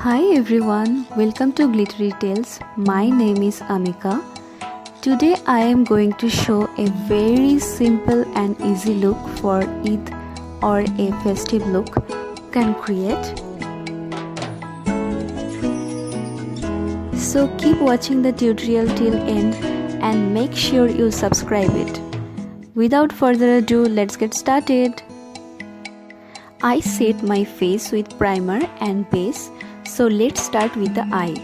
Hi everyone, welcome to Glittery Tales. My name is Amika. Today I am going to show a very simple and easy look for Eid or a festive look you can create. So keep watching the tutorial till end and make sure you subscribe it. Without further ado, let's get started. I set my face with primer and base. So let's start with the eye.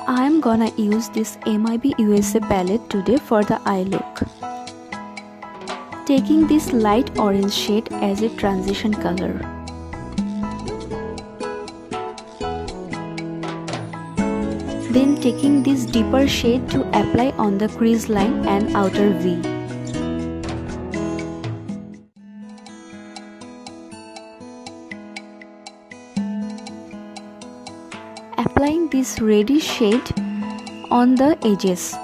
I am gonna use this MIB USA palette today for the eye look. Taking this light orange shade as a transition color. Then taking this deeper shade to apply on the crease line and outer V. Applying this reddish shade on the edges.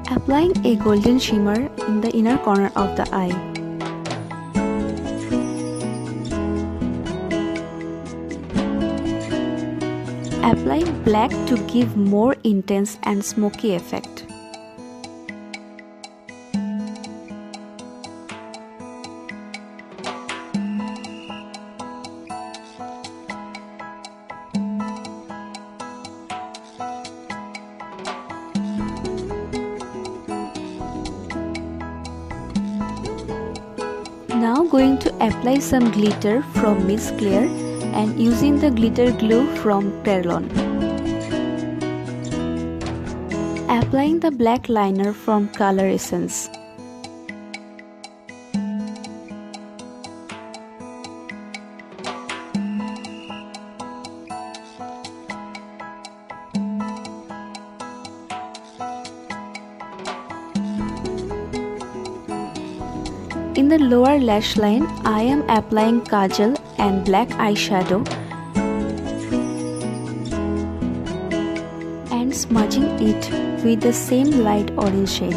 Applying a golden shimmer in the inner corner of the eye. Applying black to give more intense and smoky effect. Now going to apply some glitter from Miss Claire and using the glitter glue from Kryolan. Applying the black liner from Coloressense. In the lower lash line, I am applying kajal and black eyeshadow and smudging it with the same light orange shade.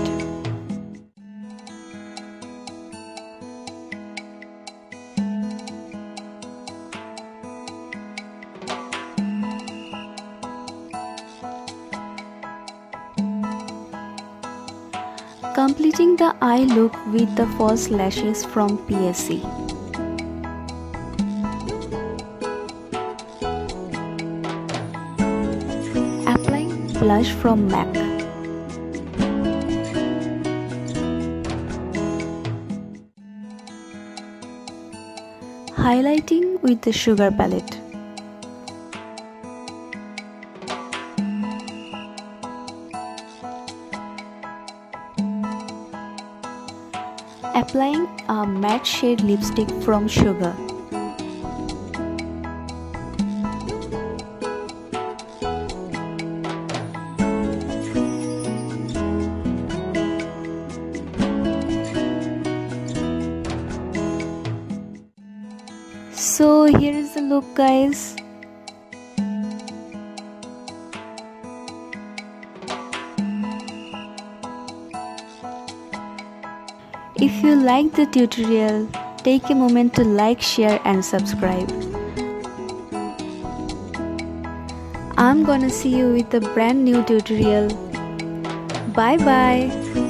Completing the eye look with the false lashes from PAC. Applying blush from MAC. Highlighting with the sugar palette. Applying a matte shade lipstick from Sugar. So here is the look, guys. If you like the tutorial, take a moment to like, share and subscribe. I'm gonna see you with a brand new tutorial. Bye bye.